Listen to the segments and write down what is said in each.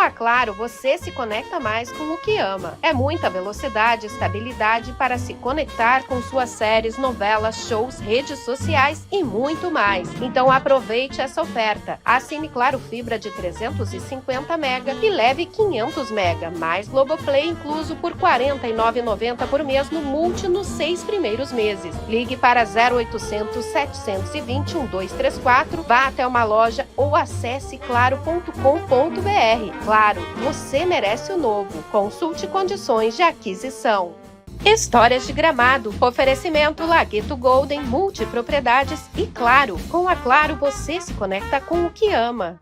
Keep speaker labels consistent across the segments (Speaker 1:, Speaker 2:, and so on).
Speaker 1: a Claro, você se conecta mais com o que ama. É muita velocidade e estabilidade para se conectar com suas séries, novelas, shows, redes sociais e muito mais. Então aproveite essa oferta. Assine Claro Fibra de 350 mega e leve 500 mega, mais Globoplay incluso por R$ 49,90 por mês no Multi nos 6 primeiros meses. Ligue para 0800 720 1234, vá até uma loja ou acesse claro.com.br. Claro, você merece o novo. Consulte condições de aquisição. Histórias de Gramado. Oferecimento Lagueto Golden, multipropriedades e Claro. Com a Claro você se conecta com o que ama.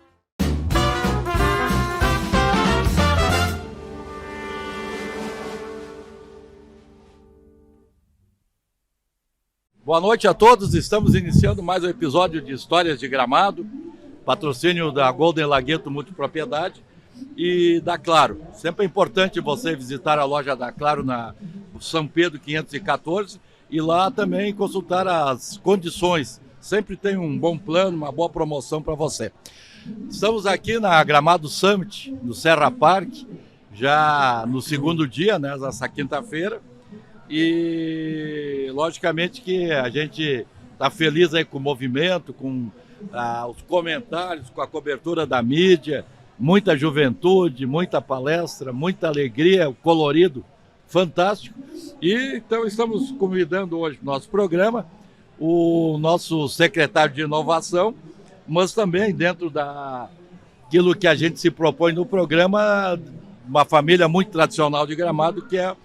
Speaker 2: Boa noite a todos, estamos iniciando mais um episódio de Histórias de Gramado, patrocínio da Golden Lagueto Multipropriedade e da Claro. Sempre é importante você visitar a loja da Claro na São Pedro 514 e lá também consultar as condições. Sempre tem um bom plano, uma boa promoção para você. Estamos aqui na Gramado Summit, no Serra Park, já no segundo dia, né, nessa quinta-feira. E logicamente que a gente está feliz aí com o movimento, com os comentários, com a cobertura da mídia, muita juventude, muita palestra, muita alegria, colorido, fantástico. E então estamos convidando hoje no nosso programa o nosso secretário de inovação, mas também dentro daquilo que a gente se propõe no programa, uma família muito tradicional de Gramado, que é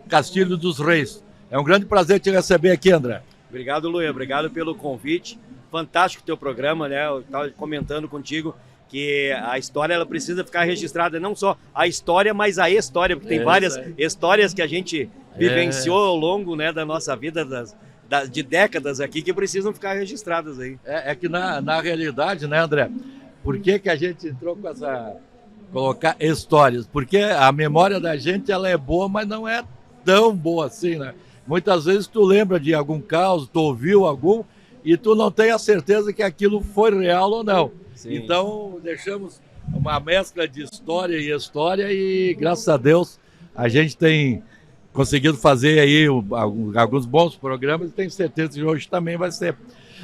Speaker 2: Castilho dos Reis. É um grande prazer te receber aqui, André.
Speaker 3: Obrigado, Luia. Obrigado pelo convite. Fantástico o teu programa, né? Eu estava comentando contigo que a história ela precisa ficar registrada, não só a história, mas a história, porque tem várias histórias que a gente vivenciou ao longo, né, da nossa vida, de décadas aqui, que precisam ficar registradas aí.
Speaker 2: É que na realidade, né, André, por que a gente entrou com colocar histórias? Porque a memória da gente ela é boa, mas não é tão boa assim, né? Muitas vezes tu lembra de algum caso, tu ouviu algum e tu não tem a certeza que aquilo foi real ou não. Sim. Então deixamos uma mescla de história e graças a Deus a gente tem conseguido fazer aí alguns bons programas e tenho certeza que hoje também vai ser.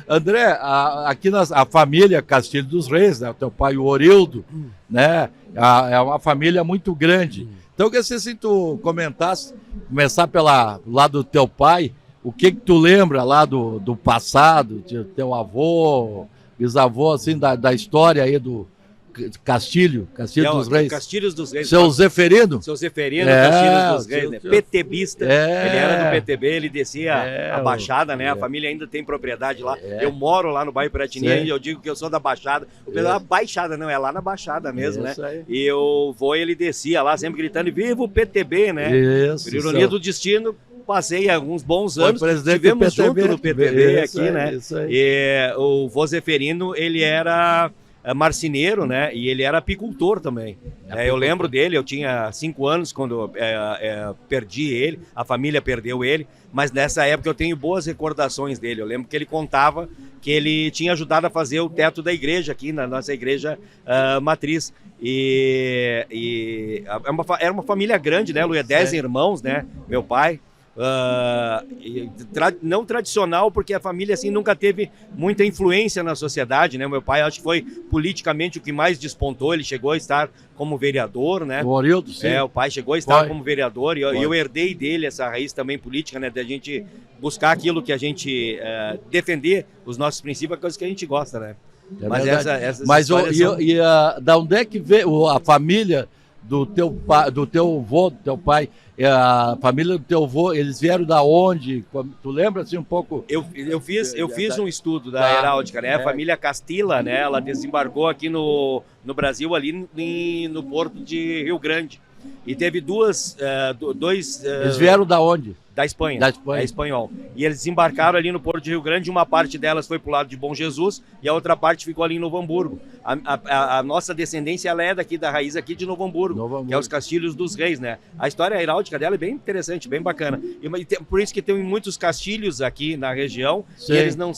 Speaker 2: André, aqui a família Castilho dos Reis, né, o teu pai, o Orildo, né, é uma família muito grande. Então, eu queria se tu comentasse, começar pelo lado do teu pai, o que tu lembra lá do passado, de teu avô, bisavô, assim, da história aí do Castilho dos Reis.
Speaker 3: Castilhos dos Reis.
Speaker 2: Seu Zeferino?
Speaker 3: Seu Zeferino, Castilhos dos Reis, né? PTBista, ele era do PTB, ele descia a Baixada, né? A família ainda tem propriedade lá. Eu moro lá no bairro Piratini e eu digo que eu sou da Baixada. O pessoal, Baixada, não, é lá na Baixada mesmo, né?
Speaker 2: Aí.
Speaker 3: E eu vou ele descia lá, sempre gritando, viva o PTB, né? Isso. Por ironia do destino, passei alguns bons anos, tivemos junto no PTB aqui, né? E o vô Zeferino, ele era marceneiro, né? E ele era apicultor também. Eu lembro dele, eu tinha 5 anos quando perdi ele, a família perdeu ele, mas nessa época eu tenho boas recordações dele. Eu lembro que ele contava que ele tinha ajudado a fazer o teto da igreja aqui, na nossa igreja matriz. E era uma família grande, né, Luia? 10 irmãos, né? Meu pai. Não tradicional, porque a família assim nunca teve muita influência na sociedade, né? Meu pai acho que foi politicamente o que mais despontou. Ele chegou a estar como vereador, né?
Speaker 2: O Orildo, sim.
Speaker 3: O pai chegou a estar como vereador e eu herdei dele essa raiz também política, né? Da gente buscar aquilo que a gente defender os nossos princípios, coisas que a gente gosta, né?
Speaker 2: Mas da onde é que veio a família do teu avô, do teu pai? A família do teu avô, eles vieram da onde? Tu lembra assim um pouco?
Speaker 3: Eu fiz um estudo da heráudica, né? A família Castilla, né? Ela desembarcou aqui no Brasil, ali no porto de Rio Grande. E teve dois...
Speaker 2: Eles vieram da onde?
Speaker 3: Da Espanha. É espanhol. E eles desembarcaram ali no Porto de Rio Grande, uma parte delas foi pro lado de Bom Jesus e a outra parte ficou ali em Novo Hamburgo. A nossa descendência, ela é daqui, da raiz aqui de Novo Hamburgo, que é os Castilhos dos Reis, né? A história heráldica dela é bem interessante, bem bacana. Por isso que tem muitos castilhos aqui na região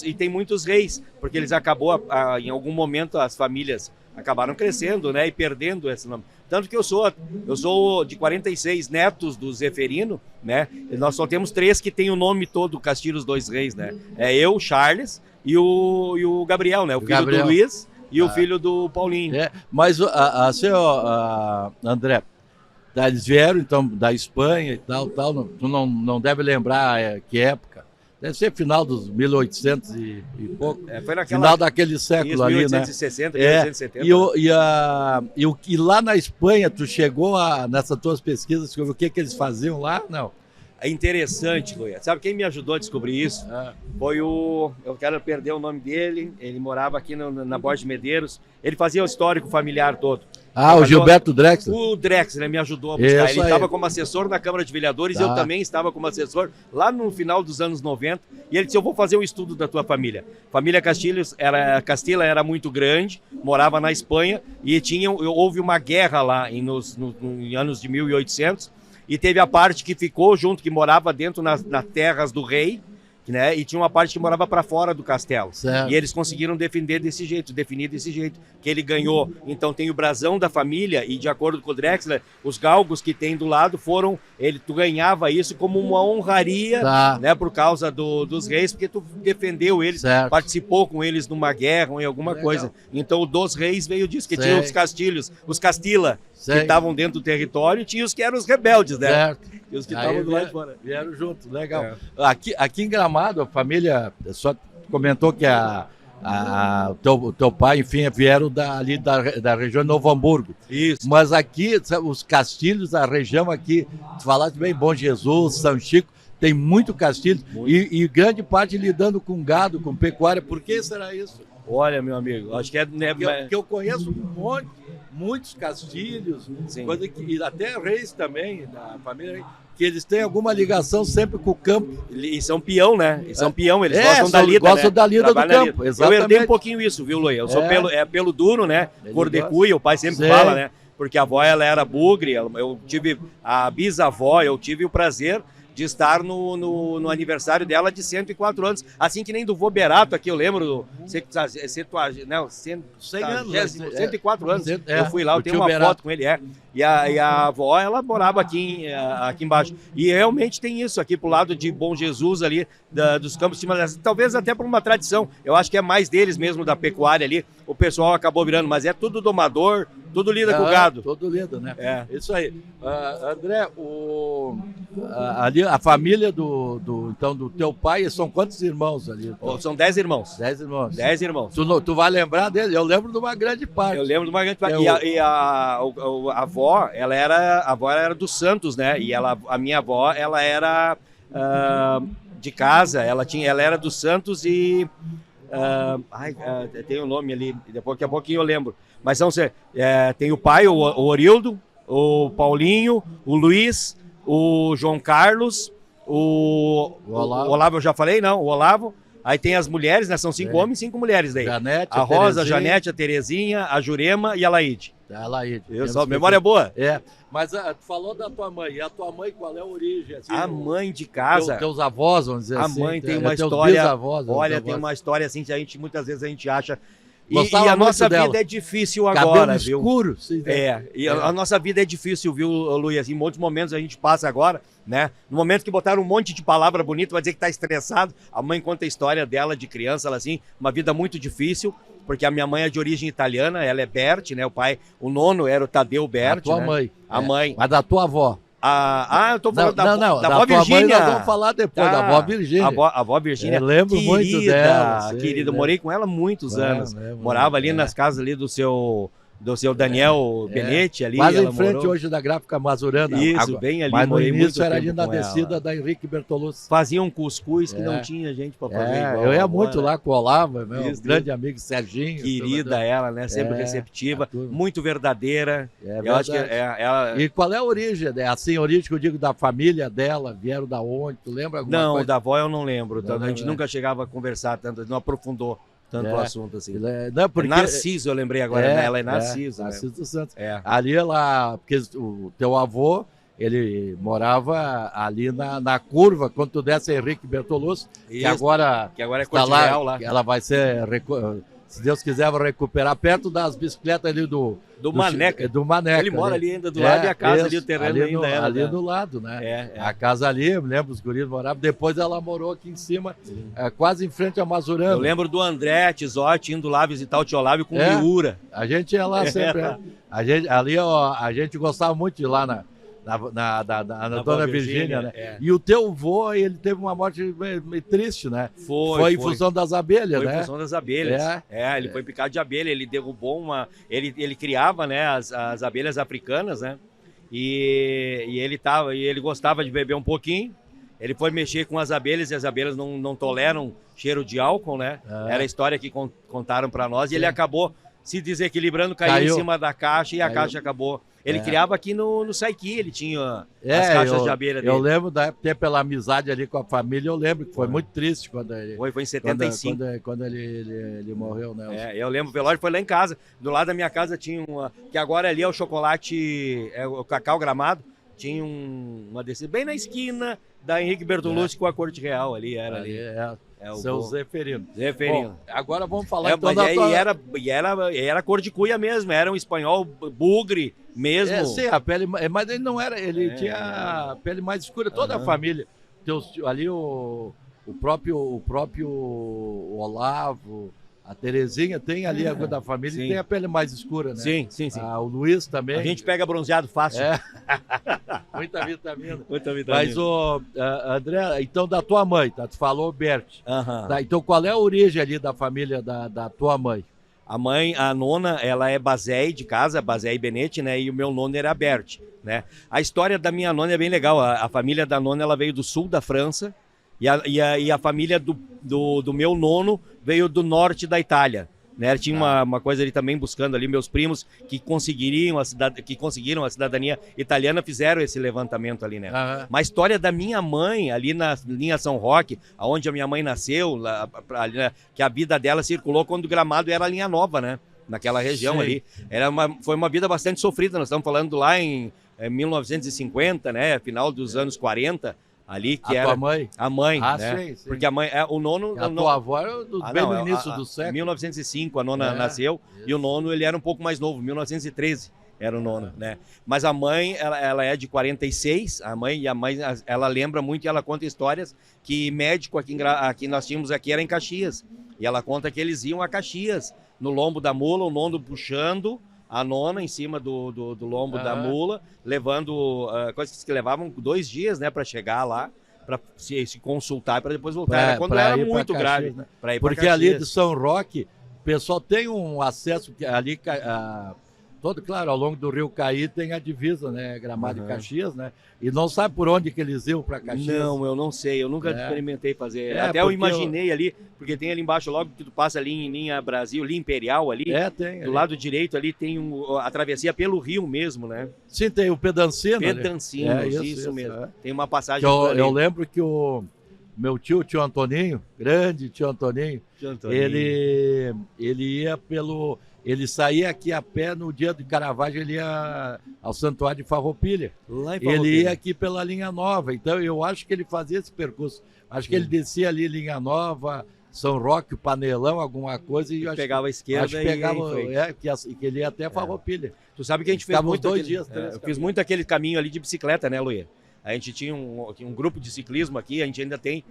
Speaker 3: e tem muitos reis, porque eles acabou, em algum momento, as famílias acabaram crescendo, né, e perdendo esse nome. Tanto que eu sou de 46 netos do Zeferino, né, e nós só temos 3 que tem o nome todo, Castilhos Dois Reis, né, é eu, Charles e o Gabriel, né, o filho do Luiz e o filho do Paulinho.
Speaker 2: Mas, André, eles vieram, então, da Espanha e tal, tu não deve lembrar que época. Deve ser final dos 1800 e pouco.
Speaker 3: Foi naquela...
Speaker 2: Final daquele século ali,
Speaker 3: 1860, né? 1870.
Speaker 2: E lá na Espanha, tu chegou nessas tuas pesquisas, sobre o que eles faziam lá? Não.
Speaker 3: É interessante, Luia. Sabe quem me ajudou a descobrir isso? Foi eu quero perder o nome dele, ele morava aqui na Borges de Medeiros, ele fazia o histórico familiar todo.
Speaker 2: O Gilberto Drexler?
Speaker 3: O Drexler me ajudou a buscar. Ele estava como assessor na Câmara de Vereadores, eu também estava como assessor lá no final dos anos 90. E ele disse, eu vou fazer um estudo da tua família. Família Castilla era muito grande, morava na Espanha e houve uma guerra lá nos anos de 1800. E teve a parte que ficou junto, que morava dentro nas terras do rei, né? E tinha uma parte que morava para fora do castelo.
Speaker 2: Certo.
Speaker 3: E eles conseguiram definir desse jeito, que ele ganhou. Então tem o brasão da família e, de acordo com o Drexler, os galgos que tem do lado tu ganhava isso como uma honraria, né, por causa dos reis, porque tu defendeu eles, participou com eles numa guerra ou em alguma coisa. Então o dos reis veio disso, que tinha os castilhos, os Castilla, que estavam dentro do território, e tinha os que eram os rebeldes, né?
Speaker 2: Certo.
Speaker 3: E os que estavam do lado de fora.
Speaker 2: Vieram juntos, legal. Aqui em Gramado, a família só comentou que o teu pai, enfim, vieram ali da região de Novo Hamburgo.
Speaker 3: Isso.
Speaker 2: Mas aqui, os castilhos, a região aqui, tu falaste bem, Bom Jesus, São Chico, tem muito castilho e grande parte lidando com gado, com pecuária. Por que será isso?
Speaker 3: Olha, meu amigo, acho que é...
Speaker 2: Porque eu conheço muitos castilhos, e até reis também, da família, que eles têm alguma ligação sempre com o campo.
Speaker 3: E são peão, né? Eles gostam da lida,
Speaker 2: gostam da lida do campo, exatamente.
Speaker 3: Eu herdei um pouquinho isso, viu, Luia? Eu sou pelo duro, né? Cor de cuia, o pai sempre fala, né? Porque a avó, ela era bugre, eu tive a bisavó, eu tive o prazer de estar no aniversário dela de 104 anos, assim que nem do vô Berato aqui, eu lembro, 104 anos, eu fui lá, eu tenho uma foto com ele, e a avó, ela morava aqui embaixo, e realmente tem isso aqui pro lado de Bom Jesus ali, dos campos de cima, talvez até por uma tradição, eu acho que é mais deles mesmo, da pecuária ali, o pessoal acabou virando, mas é tudo domador, tudo lida com o gado.
Speaker 2: Tudo lida, né? Isso aí. André, ali a família do teu pai, são quantos irmãos ali?
Speaker 3: São 10 irmãos.
Speaker 2: 10 irmãos.
Speaker 3: 10 irmãos.
Speaker 2: Tu vai lembrar dele? Eu lembro de uma grande parte.
Speaker 3: Eu lembro de uma grande parte. E a avó, ela era dos Santos, né? E a minha avó, ela era de casa, ela era dos Santos e... tem o nome ali, daqui a pouquinho eu lembro. Mas tem o pai, o Orildo, o Paulinho, o Luiz, o João Carlos, o Olavo eu já falei, não, o Olavo. Aí tem as mulheres, né? São 5 homens e 5 mulheres daí.
Speaker 2: Janete,
Speaker 3: a Rosa, a Janete, a Terezinha, a Jurema e a Laíde.
Speaker 2: A Laíde.
Speaker 3: Memória boa.
Speaker 2: Mas tu falou da tua mãe. E a tua mãe, qual é a origem? Assim,
Speaker 3: a mãe de casa.
Speaker 2: Teus avós, vamos dizer assim.
Speaker 3: A mãe tem uma história.
Speaker 2: Olha,
Speaker 3: tem uma história assim que muitas vezes a gente acha. E
Speaker 2: a
Speaker 3: nossa
Speaker 2: vida
Speaker 3: é difícil agora, viu?
Speaker 2: Escuro. Sim,
Speaker 3: a nossa vida é difícil, viu, Luiz? Em muitos momentos a gente passa agora, né? No momento que botaram um monte de palavra bonita, vai dizer que tá estressado. A mãe conta a história dela de criança, ela assim, uma vida muito difícil, porque a minha mãe é de origem italiana, ela é Berti, né? O nono era o Tadeu Berti,
Speaker 2: a tua mãe.
Speaker 3: A mãe.
Speaker 2: Mas da tua avó.
Speaker 3: Eu tô falando da
Speaker 2: avó Virgínia. Nós vamos falar depois, da avó Virgínia.
Speaker 3: A avó Virgínia.
Speaker 2: Eu lembro muito dela.
Speaker 3: Querida, eu morei com ela há muitos anos. Morava ali nas casas ali do seu Daniel Benetti ali.
Speaker 2: Quase em frente hoje da Gráfica Mazurana.
Speaker 3: Isso, bem ali.
Speaker 2: Mas no início era ali na descida da Henrique Bertolucci.
Speaker 3: Faziam cuscuz que não tinha gente para fazer igual.
Speaker 2: Eu ia muito lá com o Olavo, meu grande amigo Serginho.
Speaker 3: Querida ela, né? Sempre receptiva, muito verdadeira. Eu acho que ela...
Speaker 2: E qual é a origem? Assim, a origem que eu digo da família dela, vieram da onde? Tu lembra alguma coisa?
Speaker 3: Não, da avó eu não lembro. A gente nunca chegava a conversar tanto, não aprofundou tanto o assunto assim.
Speaker 2: Porque...
Speaker 3: Narciso, eu lembrei agora, né? Ela é Narciso.
Speaker 2: Narciso dos Santos. Ali ela, porque o teu avô, ele morava ali na curva, quando tu desce Henrique Bertolucci, que agora
Speaker 3: é Corte Real lá.
Speaker 2: Ela vai ser Se Deus quiser, vou recuperar perto das bicicletas ali do
Speaker 3: Maneca.
Speaker 2: Do Maneca.
Speaker 3: Ele mora ali ainda do lado e a casa ali, o terreno ainda era.
Speaker 2: Ali do lado, né? A casa ali, eu me lembro, os guris moravam. Depois ela morou aqui em cima, quase em frente a Mazurana.
Speaker 3: Eu lembro do André Tizotti indo lá visitar o tio Olávio com Miura.
Speaker 2: A gente ia lá sempre. A gente gostava muito de ir lá na Dona Virgínia, né? E o teu vô, ele teve uma morte meio triste, né? Foi em função das abelhas, né?
Speaker 3: Foi em função das abelhas. Ele foi picado de abelha, ele derrubou uma... Ele criava, né, as abelhas africanas, né? E ele gostava de beber um pouquinho. Ele foi mexer com as abelhas e as abelhas não toleram cheiro de álcool, né? Era a história que contaram para nós. E ele acabou se desequilibrando, caiu em cima da caixa e a caixa acabou... Ele criava aqui no Saiqui, ele tinha as caixas de abelha dele.
Speaker 2: Eu lembro da época, até pela amizade ali com a família, eu lembro que foi muito triste quando ele...
Speaker 3: Foi em 75.
Speaker 2: Quando ele morreu, né?
Speaker 3: Eu lembro, o velório foi lá em casa, do lado da minha casa tinha que agora ali é o chocolate, o Cacau Gramado, tinha uma descida bem na esquina da Henrique Bertolucci com a Corte Real ali, era ali.
Speaker 2: Seu Zeferino.
Speaker 3: Zeferino.
Speaker 2: Agora vamos falar então
Speaker 3: era cor de cuia mesmo, era um espanhol bugre mesmo.
Speaker 2: Sim, a pele, mas ele não era, ele tinha a pele mais escura, toda a família. Ali o próprio Olavo, a Terezinha tem ali a da família e tem a pele mais escura, né?
Speaker 3: Sim.
Speaker 2: O Luiz também.
Speaker 3: A gente pega bronzeado fácil.
Speaker 2: Muita vitamina.
Speaker 3: Mas,
Speaker 2: André, então da tua mãe, tá? Tu falou Bert. Tá, então qual é a origem ali da família da tua mãe?
Speaker 3: A nona, ela é Bazé de casa, Bazé e Benete, né? E o meu nono era Bert, né? A história da minha nona é bem legal. A família da nona, ela veio do sul da França e a família do meu nono veio do norte da Itália, né? Tinha uma coisa ali também buscando ali, meus primos que conseguiram a cidadania italiana fizeram esse levantamento ali, né? Mas a história da minha mãe ali na linha São Roque, onde a minha mãe nasceu, ali, né? Que a vida dela circulou quando o Gramado era a linha nova, né? Naquela região ali. Foi uma vida bastante sofrida, nós estamos falando lá em 1950, né? Final dos anos 40. Ali que era
Speaker 2: tua mãe?
Speaker 3: A mãe, né?
Speaker 2: Sim.
Speaker 3: Porque a mãe, o nono...
Speaker 2: A tua avó era bem no início do século.
Speaker 3: 1905 a nona nasceu, e o nono ele era um pouco mais novo, 1913 era o nono, né? Mas a mãe, ela é de 46, a mãe, ela lembra muito e ela conta histórias que médico aqui nós tínhamos aqui era em Caxias, e ela conta que eles iam a Caxias, no lombo da mula, o nono puxando a nona em cima do lombo da mula, levando coisas que levavam 2 dias, né, para chegar lá, para se consultar para depois voltar. Quando era muito grave,
Speaker 2: né? Porque ali de São Roque, o pessoal tem um acesso ali claro, ao longo do Rio Caí tem a divisa, né, Gramado e Caxias, né? E não sabe por onde que eles iam para Caxias?
Speaker 3: Não, eu não sei, eu nunca experimentei fazer. Até eu imaginei ali, porque tem ali embaixo, logo que tu passa ali em linha Brasil, linha Imperial ali,
Speaker 2: tem.
Speaker 3: Do lado direito ali tem a travessia pelo rio mesmo, né?
Speaker 2: Sim, tem o Pedancino.
Speaker 3: Isso mesmo. Tem uma passagem
Speaker 2: eu lembro que o meu tio Antoninho, grande tio Antoninho, ele ia ele saía aqui a pé no dia de Caravaggio, ele ia ao Santuário de Farroupilha. Ele ia aqui pela Linha Nova, então eu acho que ele fazia esse percurso. Acho que ele descia ali Linha Nova, São Roque, Panelão, alguma coisa. E
Speaker 3: pegava a esquerda
Speaker 2: que ele ia até Farroupilha.
Speaker 3: Tu sabe que a gente fez muito eu fiz muito aquele caminho ali de bicicleta, né, Luia? A gente tinha um grupo de ciclismo aqui, a gente ainda tem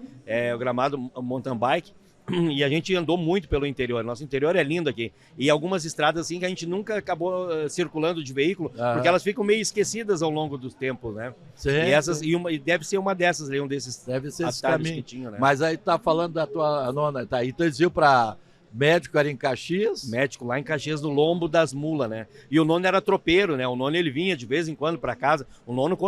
Speaker 3: o Gramado Mountain Bike, e a gente andou muito pelo interior. Nosso interior é lindo aqui. E algumas estradas assim que a gente nunca acabou circulando de veículo, porque elas ficam meio esquecidas ao longo dos tempos, né? E deve ser uma dessas ali, um desses atalhos que tinha, né?
Speaker 2: Mas aí tá falando da tua nona, tá? Então eles iam para médico, era em Caxias?
Speaker 3: Médico lá em Caxias, no lombo das mulas, né? E o nono era tropeiro, né? O nono ele vinha de vez em quando para casa. O nono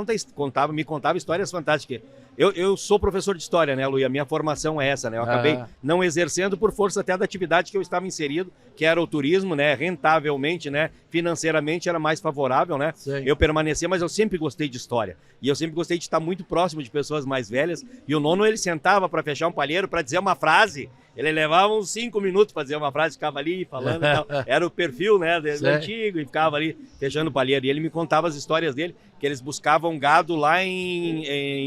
Speaker 3: me contava histórias fantásticas. Eu sou professor de história, né, Lu? E a minha formação é essa, né? Eu acabei não exercendo por força até da atividade que eu estava inserido, que era o turismo, né? Rentavelmente, né? Financeiramente era mais favorável, né?
Speaker 2: Sim.
Speaker 3: Eu permanecia, mas eu sempre gostei de história. E eu sempre gostei de estar muito próximo de pessoas mais velhas. E o nono, ele sentava para fechar um palheiro, para dizer uma frase. Ele levava uns 5 minutos para dizer uma frase, ficava ali falando e tal. Era o perfil, né, do antigo, e ficava ali fechando o palheiro. E ele me contava as histórias dele, que eles buscavam gado lá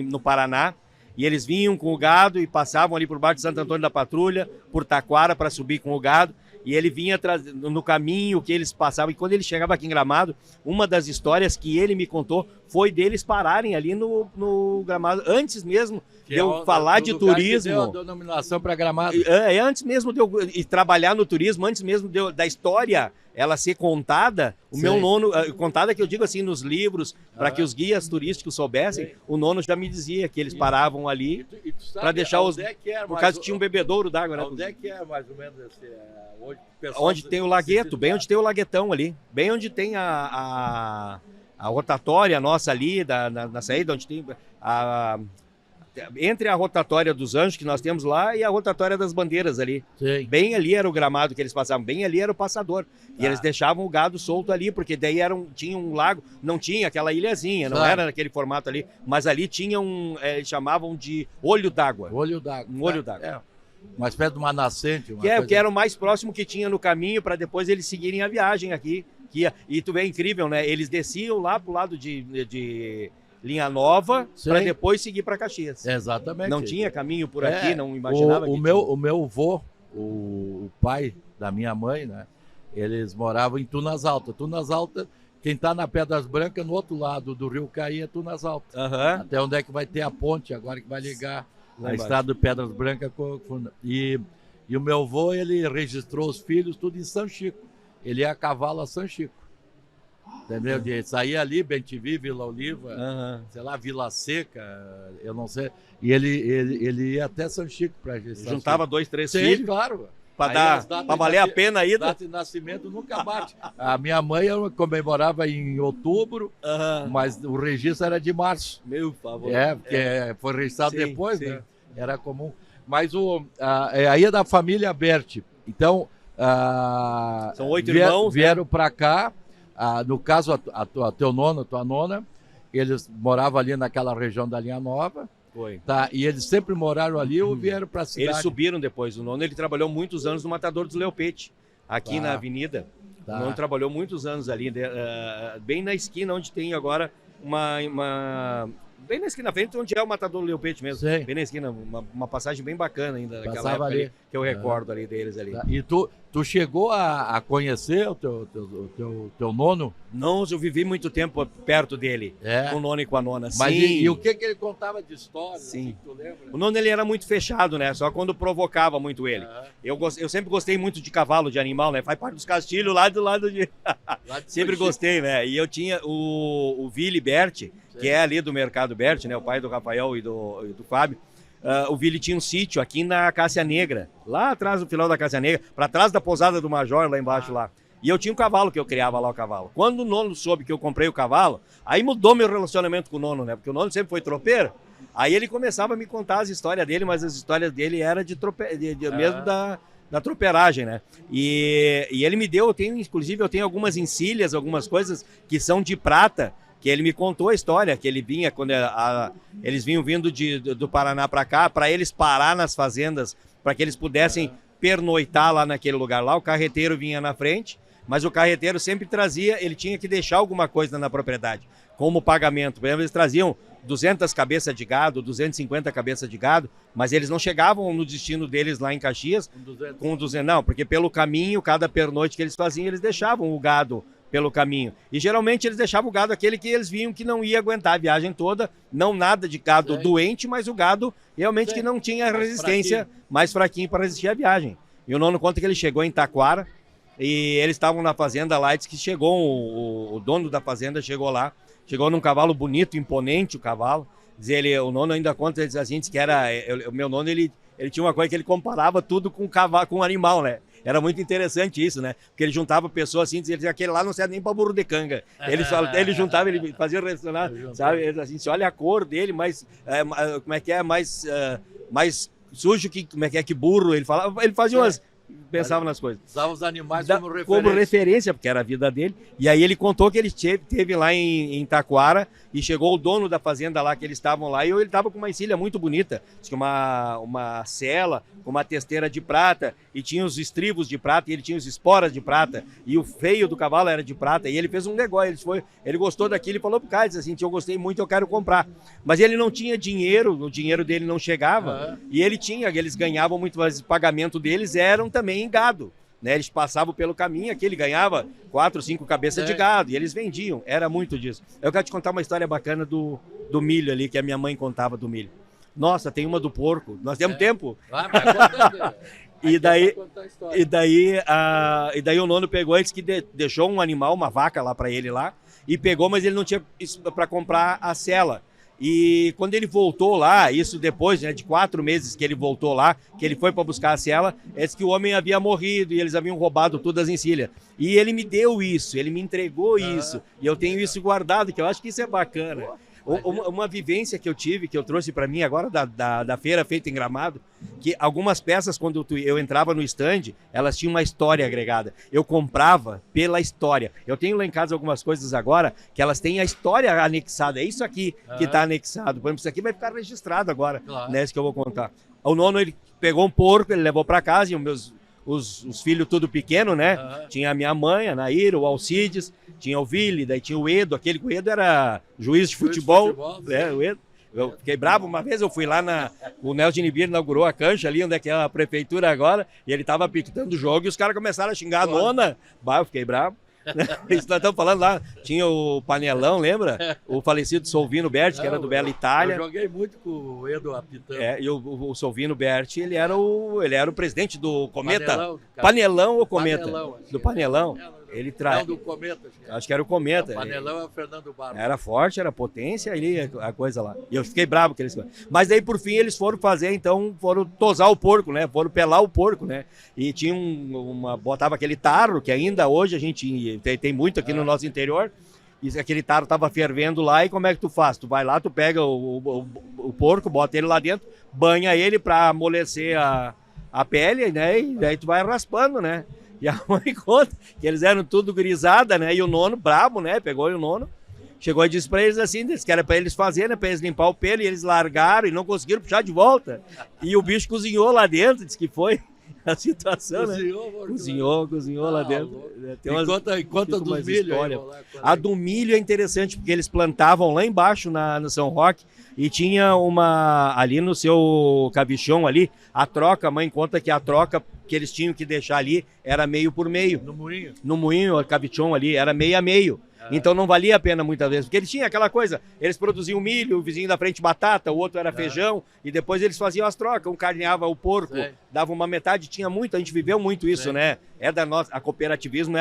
Speaker 3: no Paraná, e eles vinham com o gado e passavam ali por baixo de Santo Antônio da Patrulha, por Taquara, para subir com o gado. e ele vinha no caminho que eles passavam. E quando ele chegava aqui em Gramado, uma das histórias que ele me contou foi deles pararem ali no Gramado, antes mesmo de eu falar de turismo.
Speaker 2: Deu a denominação para Gramado.
Speaker 3: Antes mesmo de eu trabalhar no turismo, antes mesmo da história ela ser contada, o meu nono, contada que eu digo assim nos livros, para que os guias turísticos soubessem, o nono já me dizia que eles paravam ali para deixar os... por causa que tinha um bebedouro d'água, né?
Speaker 2: Onde é que é mais ou menos esse...
Speaker 3: onde tem o lagueto, bem onde tem o laguetão ali, bem onde tem a rotatória nossa ali, na saída, onde tem entre a rotatória dos Anjos que nós temos lá e a rotatória das bandeiras ali. Sim. Bem ali era o gramado que eles passavam, bem ali era o passador. E eles deixavam o gado solto ali, porque daí tinha um lago, não tinha aquela ilhazinha, não era naquele formato ali, mas ali tinha eles chamavam de olho d'água.
Speaker 2: Olho d'água.
Speaker 3: Um olho d'água.
Speaker 2: É. Uma espécie de uma nascente.
Speaker 3: Que era o mais próximo que tinha no caminho para depois eles seguirem a viagem aqui. E tu vê, é incrível, né? Eles desciam lá pro lado de Linha Nova para depois seguir para Caxias.
Speaker 2: Exatamente.
Speaker 3: Não tinha caminho por aqui, não imaginava
Speaker 2: o meu avô, o pai da minha mãe, né? Eles moravam em Tunas Altas. Tunas Altas, quem está na Pedras Brancas, no outro lado do Rio Caí é Tunas Altas. Até onde é que vai ter a ponte agora que vai ligar a estrada de Pedras Brancas e o meu avô, ele registrou os filhos tudo em São Chico. Ele ia a cavalo a São Chico. Entendeu? De sair ali, Bentivi, Vila Oliva, sei lá, Vila Seca, eu não sei. E ele ia até São Chico para registrar.
Speaker 3: Juntava 2, 3 filhos.
Speaker 2: Claro.
Speaker 3: Para valer a pena aí.
Speaker 2: A data de nascimento nunca bate. A minha mãe comemorava em outubro, mas o registro era de março.
Speaker 3: Meu favor.
Speaker 2: Porque foi registrado depois, né? Era comum. Mas aí é da família Berti. Então,
Speaker 3: são 8 irmãos.
Speaker 2: Vieram para cá. No caso, teu nono, tua nona, eles moravam ali naquela região da Linha Nova.
Speaker 3: Foi.
Speaker 2: Tá, e eles sempre moraram ali ou vieram para a cidade?
Speaker 3: Eles subiram depois. O nono, ele trabalhou muitos anos no Matador dos Leopete, aqui na avenida. O nono trabalhou muitos anos ali, bem na esquina onde tem agora bem na esquina frente, onde é o Matador do Leopete mesmo.
Speaker 2: Sim.
Speaker 3: Bem na esquina, uma passagem bem bacana ainda daquela
Speaker 2: época
Speaker 3: ali, que eu recordo ali deles ali.
Speaker 2: E tu chegou a conhecer o teu nono?
Speaker 3: Não, eu vivi muito tempo perto dele, com o nono e com a nona.
Speaker 2: Mas
Speaker 3: sim.
Speaker 2: E o que ele contava de história?
Speaker 3: Sim.
Speaker 2: Assim, tu lembra?
Speaker 3: O nono, ele era muito fechado, né? Só quando provocava muito ele. Eu sempre gostei muito de cavalo, de animal, né? Faz parte dos castilhos lá do lado de... sempre gostei, né? E eu tinha o Vili Berti, que é ali do Mercado Berti, né? O pai do Rafael e do Fábio. O Vili tinha um sítio aqui na Cássia Negra, lá atrás do final da Cássia Negra, para trás da pousada do Major, lá embaixo lá. E eu tinha um cavalo que eu criava lá, o cavalo. Quando o nono soube que eu comprei o cavalo, aí mudou meu relacionamento com o nono, né? Porque o nono sempre foi tropeiro. Aí ele começava a me contar as histórias dele, mas as histórias dele eram mesmo da tropeiragem, né? E ele me deu, inclusive eu tenho algumas encilhas, algumas coisas que são de prata, que ele me contou a história, que ele vinha, quando eles vinham vindo do Paraná para cá, para eles parar nas fazendas, para que eles pudessem pernoitar lá naquele lugar lá. O carreteiro vinha na frente, mas o carreteiro sempre trazia, ele tinha que deixar alguma coisa na propriedade, como pagamento. Por exemplo, eles traziam 200 cabeças de gado, 250 cabeças de gado, mas eles não chegavam no destino deles lá em Caxias com 200, não, porque pelo caminho, cada pernoite que eles faziam, eles deixavam o gado pelo caminho. E geralmente eles deixavam o gado aquele que eles viam que não ia aguentar a viagem toda, não nada de gado doente, mas o gado realmente que não tinha resistência, mais fraquinho para resistir à viagem. E o nono conta que ele chegou em Taquara e eles estavam na fazenda lá, e disse que chegou, o dono da fazenda chegou lá, chegou num cavalo bonito, imponente o cavalo. Diz ele, o nono ainda conta, ele diz assim, diz que o meu nono, ele tinha uma coisa que ele comparava tudo com cavalo, com animal, né? Era muito interessante isso, né? Porque ele juntava pessoas assim, dizia, aquele lá não serve nem para burro de canga. Ele juntava, ele fazia relacionar, sabe? Ele assim, olha a cor dele, mais sujo que, que burro. Ele fazia umas... Pensava nas coisas.
Speaker 2: Usava os animais
Speaker 3: como referência, porque era a vida dele. E aí ele contou que ele teve lá em Taquara e chegou o dono da fazenda lá, que eles estavam lá, e ele estava com uma encilha muito bonita. Diz que uma sela com uma testeira de prata, e tinha os estribos de prata, e ele tinha as esporas de prata, e o freio do cavalo era de prata, e ele fez um negócio, ele gostou daquilo e falou pro cara, disse assim, eu gostei muito, eu quero comprar. Mas ele não tinha dinheiro, o dinheiro dele não chegava, e eles ganhavam muito, mas o pagamento deles eram também em gado. né? Eles passavam pelo caminho aqui, ele ganhava 4, 5 cabeças de gado, e eles vendiam, era muito disso. Eu quero te contar uma história bacana do milho ali, que a minha mãe contava do milho. Nossa, tem uma do porco, nós temos tempo. E daí o Nono pegou e disse que deixou um animal, uma vaca lá para ele lá, e pegou, mas ele não tinha para comprar a sela. E quando ele voltou lá, isso depois, né, de 4 meses que ele voltou lá, que ele foi para buscar a sela, disse que o homem havia morrido e eles haviam roubado todas as encilhas. E ele me deu isso, ele me entregou isso, e eu tenho isso guardado, que eu acho que isso é bacana. Uma vivência que eu tive, que eu trouxe para mim agora da feira feita em Gramado, que algumas peças, quando eu entrava no stand, elas tinham uma história agregada. Eu comprava pela história. Eu tenho lá em casa algumas coisas agora que elas têm a história anexada. É isso aqui que está anexado. Por exemplo, isso aqui vai ficar registrado agora, né? Isso que eu vou contar. O Nono, ele pegou um porco, ele levou para casa, e os filhos tudo pequeno, né? Tinha a minha mãe, a Naira, o Alcides, tinha o Vili, daí tinha o Edo, aquele que o Edo era juiz de futebol. O Edo. Eu fiquei bravo, uma vez eu fui lá o Nelson Nibir inaugurou a cancha ali, onde é que é a prefeitura agora, e ele tava pitando o jogo e os caras começaram a xingar a nona. Bah, eu fiquei bravo. Isso nós estamos falando lá, tinha o Panelão, lembra? O falecido Solvino Berti, que era do Bela Itália.
Speaker 2: Eu joguei muito com o Edo apitando.
Speaker 3: E o Solvino Berti, ele era o presidente do Cometa. Panelão ou Cometa?
Speaker 2: Panelão,
Speaker 3: do Panelão. Ele
Speaker 2: Não, do Cometa.
Speaker 3: Acho que era o Cometa.
Speaker 2: O Panelão é o Fernando Barros.
Speaker 3: Era forte, era potência, ali a coisa lá. E eu fiquei bravo com eles. Mas daí, por fim, eles foram fazer, então, foram tosar o porco, né? Foram pelar o porco, né? E tinha botava aquele tarro, que ainda hoje a gente tem muito aqui no nosso interior. E aquele tarro tava fervendo lá, e como é que tu faz? Tu vai lá, tu pega o porco, bota ele lá dentro, banha ele pra amolecer a pele, né? E daí tu vai raspando, né? E a mãe conta que eles eram tudo grisada, né? E o Nono, brabo, né? Pegou o Nono, chegou e disse pra eles assim, disse que era pra eles fazerem, né? Pra eles limpar o pelo, e eles largaram e não conseguiram puxar de volta. E o bicho cozinhou lá dentro, disse que foi a situação, cozinhou lá dentro.
Speaker 2: Conta do milho.
Speaker 3: A do milho é interessante, porque eles plantavam lá embaixo no São Roque, e tinha ali no seu cabichão ali, a troca, a mãe conta que a troca que eles tinham que deixar ali era meio por meio.
Speaker 2: No moinho?
Speaker 3: No moinho, o cabichão ali, era meio a meio. Então não valia a pena muitas vezes, porque eles tinham aquela coisa, eles produziam milho, o vizinho da frente batata, o outro era feijão, e depois eles faziam as trocas, um carneava o porco, dava uma metade, tinha muito, a gente viveu muito isso, né? A cooperativismo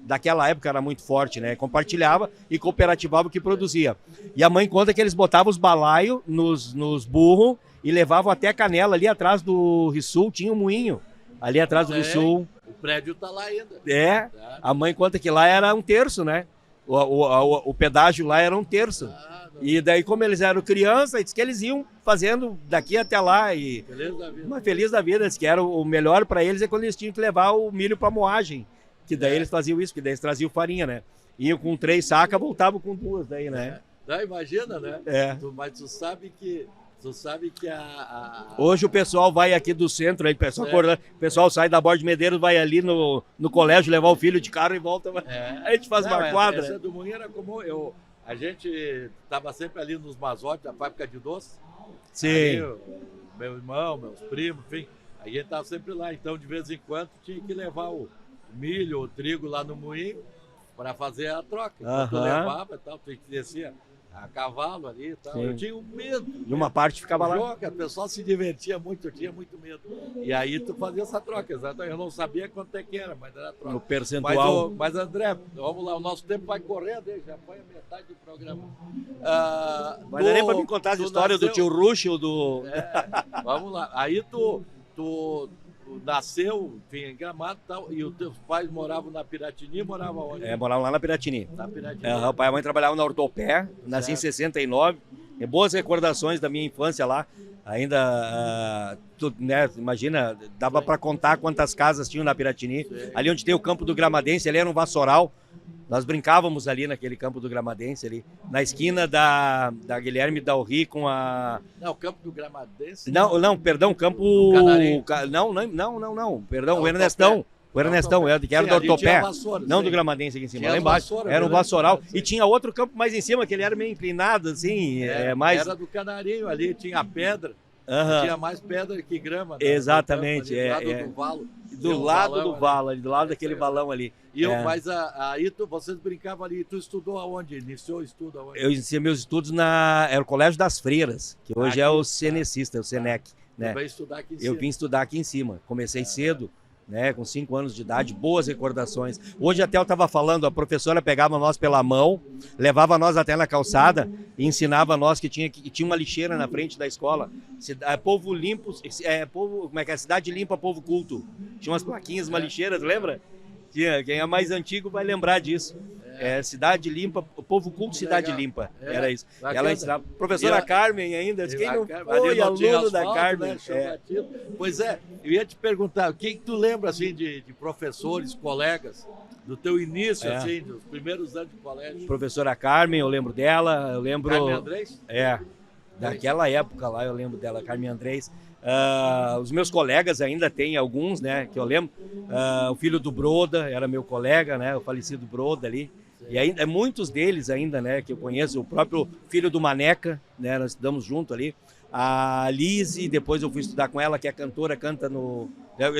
Speaker 3: daquela época era muito forte, né? Compartilhava e cooperativava o que produzia. E a mãe conta que eles botavam os balaios nos burros e levavam até a Canela, ali atrás do Rissul, tinha um moinho, ali atrás do Rissul.
Speaker 2: O prédio tá lá ainda.
Speaker 3: A mãe conta que lá era 1/3, né? O pedágio lá era 1/3. E daí, como eles eram crianças, diz que eles iam fazendo daqui até lá. E feliz da vida, diz que era o melhor para eles é quando eles tinham que levar o milho para moagem. Que daí eles faziam isso, que daí eles traziam farinha, né? Iam com 3 sacas, voltavam com 2 daí, né?
Speaker 2: Imagina, né? Mas tu sabe que
Speaker 3: Hoje o pessoal vai aqui do centro, aí, o pessoal sai da Borda de Medeiros, vai ali no colégio levar o filho de carro e volta. A gente faz uma quadra.
Speaker 2: Essa do moinho era comum. A gente estava sempre ali nos mazotes da fábrica de doce.
Speaker 3: Sim.
Speaker 2: Aí, meu irmão, meus primos, enfim. A gente estava sempre lá. Então, de vez em quando, tinha que levar o milho, o trigo lá no moinho para fazer a troca. Então, tu levava e tal, tu descia a cavalo ali e tal. Sim. Eu tinha um medo.
Speaker 3: E uma parte ficava lá.
Speaker 2: O pessoal se divertia muito, eu tinha muito medo. E aí tu fazia essa troca, exatamente. Eu não sabia quanto é que era, mas era troca.
Speaker 3: No percentual.
Speaker 2: Mas André, vamos lá, o nosso tempo vai correr, já foi a metade do programa.
Speaker 3: Mas não é nem para me contar as histórias do tio Ruxo ou do...
Speaker 2: Vamos lá. Aí tu nasceu, enfim, em Gramado e tal, e os teus pais moravam na Piratini, moravam onde?
Speaker 3: Moravam lá na Piratini.
Speaker 2: Na Piratini.
Speaker 3: O pai e a mãe trabalhavam na Ortopé, nasci em 69, tem boas recordações da minha infância lá, ainda, né, imagina, dava para contar quantas casas tinham na Piratini, ali onde tem o campo do Gramadense, ali era um vassoural, nós brincávamos ali naquele campo do Gramadense, ali, na esquina da Guilherme Dalry com a...
Speaker 2: Não, o campo do Gramadense?
Speaker 3: Não, perdão, campo... Não, perdão, o Ernestão. O Ernestão, que era do Ortopé, não do Gramadense aqui em cima, lá embaixo, era um vassoural. E tinha outro campo mais em cima, que ele era meio inclinado, assim, mais...
Speaker 2: Era do Canarinho ali, tinha pedra. Tinha mais pedra que grama.
Speaker 3: Exatamente,
Speaker 2: do valo.
Speaker 3: Do lado do valo, do lado daquele balão ali.
Speaker 2: Mas aí vocês brincavam ali, tu estudou aonde? Iniciou o estudo aonde?
Speaker 3: Eu iniciei meus estudos era o Colégio das Freiras, que hoje é o Cenecista, o Senec. Né?
Speaker 2: Estudar aqui em cima.
Speaker 3: Eu vim estudar aqui em cima. Comecei cedo, né, com 5 anos de idade, boas recordações. Hoje até eu estava falando, a professora pegava nós pela mão, levava nós até na calçada e ensinava nós que tinha uma lixeira na frente da escola. Povo limpo, como é que é? Cidade limpa, povo culto. Tinha umas plaquinhas, uma lixeira, lembra? Quem é mais antigo vai lembrar disso. Cidade limpa, povo culto, cidade limpa. Era isso. Ela ensinava. Professora Carmen ainda, quem não foi aluno da Carmen?
Speaker 2: Né? Pois é, eu ia te perguntar, o que tu lembra assim de professores, colegas, do teu início, assim, dos primeiros anos de colégio?
Speaker 3: Professora Carmen, eu lembro dela, eu lembro...
Speaker 2: Carmen Andrés?
Speaker 3: Daquela época lá eu lembro dela, Carmen Andrés. Os meus colegas ainda tem alguns, né, que eu lembro. O filho do Broda era meu colega, né, o falecido Broda ali. E ainda muitos deles ainda, né, que eu conheço, o próprio filho do Maneca, né, nós estudamos junto ali. A Lise, depois eu fui estudar com ela, que é cantora, canta no...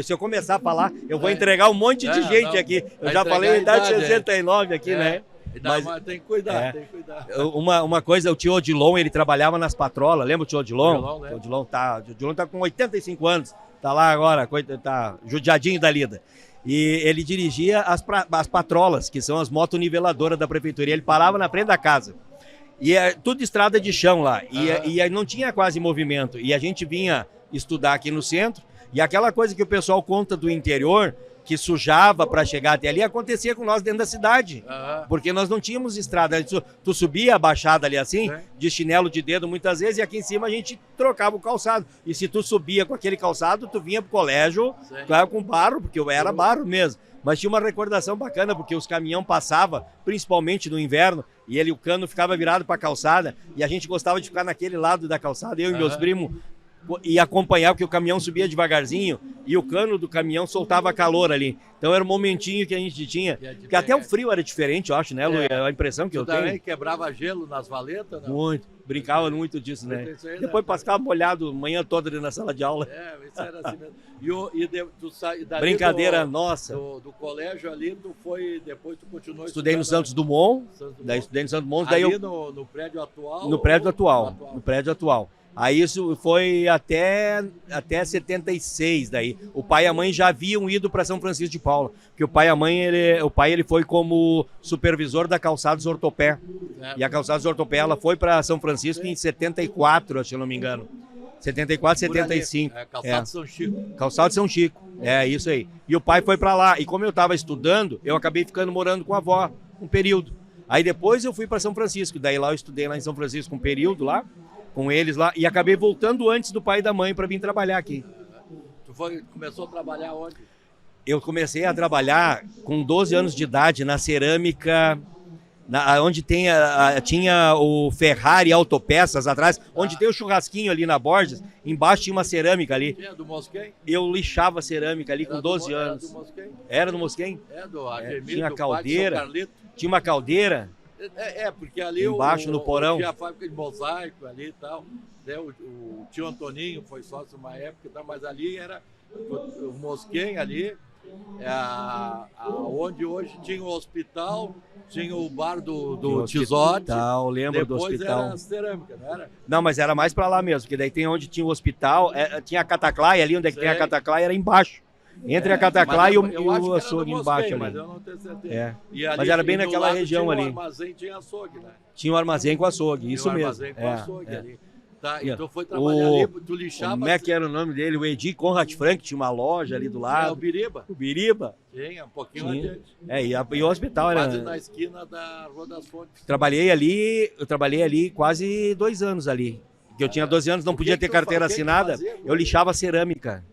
Speaker 3: Se eu começar a falar, eu vou entregar um monte de gente aqui. Eu já falei a idade de 69 aqui, né?
Speaker 2: Mas tem que cuidar, tem que cuidar.
Speaker 3: Uma coisa, o tio Odilon, ele trabalhava nas patrolas, lembra o tio Odilon? O Odilon tá com 85 anos, tá lá agora, tá judiadinho da lida. E ele dirigia as patrolas, que são as motoniveladoras da prefeitura. E ele parava na frente da casa. E tudo estrada de chão lá. E não tinha quase movimento. E a gente vinha estudar aqui no centro. E aquela coisa que o pessoal conta do interior, que sujava para chegar até ali, acontecia com nós dentro da cidade. Porque nós não tínhamos estrada. Tu subia a baixada ali assim, de chinelo de dedo muitas vezes, e aqui em cima a gente trocava o calçado. E se tu subia com aquele calçado, tu vinha pro colégio com barro, porque eu era barro mesmo. Mas tinha uma recordação bacana, porque os caminhão passavam, principalmente no inverno, e o cano ficava virado para a calçada, e a gente gostava de ficar naquele lado da calçada, eu e meus primos, e acompanhar, porque o caminhão subia devagarzinho e o cano do caminhão soltava calor ali. Então era um momentinho que a gente tinha, porque até o frio era diferente, eu acho, né, Lu? A impressão que eu tenho.
Speaker 2: Também quebrava gelo nas valetas, né?
Speaker 3: Muito, brincava muito disso, né? Depois passava molhado a manhã toda ali na sala de aula.
Speaker 2: Isso era assim mesmo.
Speaker 3: Brincadeira nossa.
Speaker 2: Do colégio ali, depois tu continuou
Speaker 3: Estudei no Santos Dumont, daí estudei no Santos Dumont.
Speaker 2: Ali no prédio atual?
Speaker 3: No prédio atual. Aí isso foi até 76 daí. O pai e a mãe já haviam ido para São Francisco de Paula, porque o pai e a mãe, ele foi como supervisor da Calçados Ortopé. E a Calçados Ortopé, ela foi para São Francisco em 74, se eu não me engano. 74, 75.
Speaker 2: Calçados São Chico.
Speaker 3: Calçados São Chico, isso aí. E o pai foi para lá. E como eu estava estudando, eu acabei ficando morando com a avó um período. Aí depois eu fui para São Francisco. Daí lá eu estudei lá em São Francisco um período lá, com eles lá, e acabei voltando antes do pai e da mãe para vir trabalhar aqui.
Speaker 2: Tu começou a trabalhar onde?
Speaker 3: Eu comecei a trabalhar com 12 anos de idade na cerâmica, onde tinha o Ferrari Autopeças atrás, onde tem o churrasquinho ali na Borges, embaixo tinha uma cerâmica ali.
Speaker 2: Tinha do Mosquém?
Speaker 3: Eu lixava cerâmica ali com 12 anos.
Speaker 2: Era do Mosquém?
Speaker 3: Era do Mosquém?
Speaker 2: Do Argemiro,
Speaker 3: tinha caldeira, tinha uma caldeira.
Speaker 2: Porque ali
Speaker 3: embaixo no porão
Speaker 2: tinha a fábrica de mosaico ali e tal. O tio Antoninho foi sócio uma época e tal, mas ali era o Mosquém ali, onde hoje tinha o hospital, tinha o bar do Tizote.
Speaker 3: Lembro do hospital.
Speaker 2: Depois era a cerâmica, não era?
Speaker 3: Não, mas era mais pra lá mesmo, porque daí tem onde tinha o hospital, tinha a Cataclaia ali, onde tem a Cataclaia era embaixo. Entre a Cataclaia e o açougue embaixo ali.
Speaker 2: Mas eu não tenho certeza.
Speaker 3: Mas era bem naquela região ali.
Speaker 2: Tinha o armazém, tinha açougue, né?
Speaker 3: Tinha um armazém com açougue, isso mesmo.
Speaker 2: Armazém com açougue ali. Tá, então foi trabalhar ali, tu lixava...
Speaker 3: Como é que era o nome dele? O Edi Conrad Frank tinha uma loja ali do lado.
Speaker 2: O Biriba.
Speaker 3: O Biriba.
Speaker 2: Tinha, um pouquinho adiante.
Speaker 3: E o hospital era...
Speaker 2: Quase na esquina da Rua das Fontes.
Speaker 3: Eu trabalhei ali quase 2 anos ali. Porque eu tinha 12 anos, não podia ter carteira assinada, eu lixava cerâmica.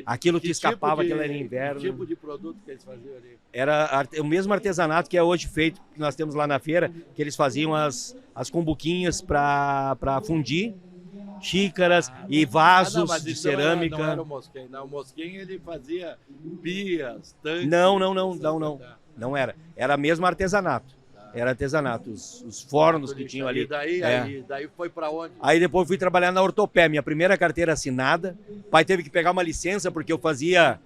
Speaker 3: Aquilo que escapava, aquilo era inverno.
Speaker 2: Que tipo de produto que eles faziam ali?
Speaker 3: Era o mesmo artesanato que é hoje feito, que nós temos lá na feira, que eles faziam as cumbuquinhas para fundir, xícaras e vasos de cerâmica.
Speaker 2: Não era o Mosquém. Não, o Mosquém ele fazia pias, tanques.
Speaker 3: Não era. Era mesmo artesanato. Era artesanato, os fornos que tinham ali.
Speaker 2: E daí foi para onde?
Speaker 3: Aí depois fui trabalhar na Ortopé, minha primeira carteira assinada. O pai teve que pegar uma licença porque eu fazia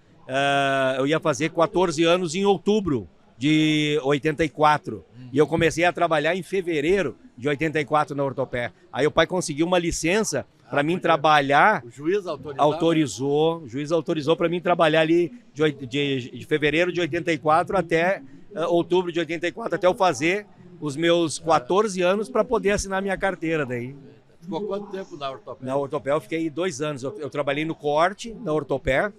Speaker 3: eu ia fazer 14 anos em outubro de 84. E eu comecei a trabalhar em fevereiro de 84 na Ortopé. Aí o pai conseguiu uma licença para mim trabalhar.
Speaker 2: O juiz
Speaker 3: autorizou. O juiz autorizou para mim trabalhar ali de fevereiro de 84 até outubro de 84, até eu fazer os meus 14 anos para poder assinar minha carteira daí.
Speaker 2: Ficou quanto tempo na Ortopé?
Speaker 3: Na Ortopé eu fiquei 2 anos. Eu trabalhei no corte, na Ortopé.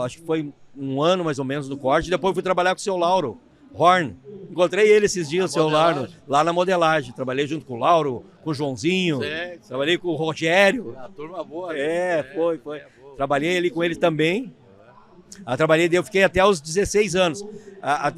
Speaker 3: Acho que foi 1 ano mais ou menos no corte. Depois fui trabalhar com o seu Lauro Horn. Encontrei ele esses dias, o seu Lauro, lá na modelagem. Trabalhei junto com o Lauro, com o Joãozinho. Trabalhei com o Rogério.
Speaker 2: A turma boa.
Speaker 3: Foi. Trabalhei ali com ele também. Eu fiquei até os 16 anos.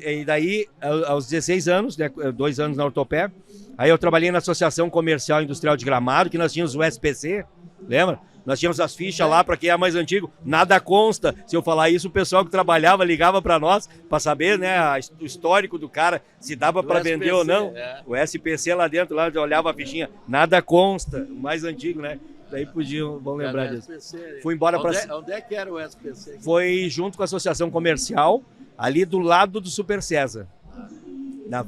Speaker 3: E daí, aos 16 anos, né, 2 anos na Ortopé, aí eu trabalhei na Associação Comercial e Industrial de Gramado, que nós tínhamos o SPC, lembra? Nós tínhamos as fichas lá, para quem é mais antigo, nada consta. Se eu falar isso, o pessoal que trabalhava ligava para nós, para saber, né, o histórico do cara, se dava para vender ou não. O SPC lá dentro, lá eu olhava a fichinha, nada consta, o mais antigo, né? Daí vão lembrar disso. Fui embora para...
Speaker 2: Onde é que era o SPC?
Speaker 3: Foi junto com a Associação Comercial, ali do lado do Super César. Na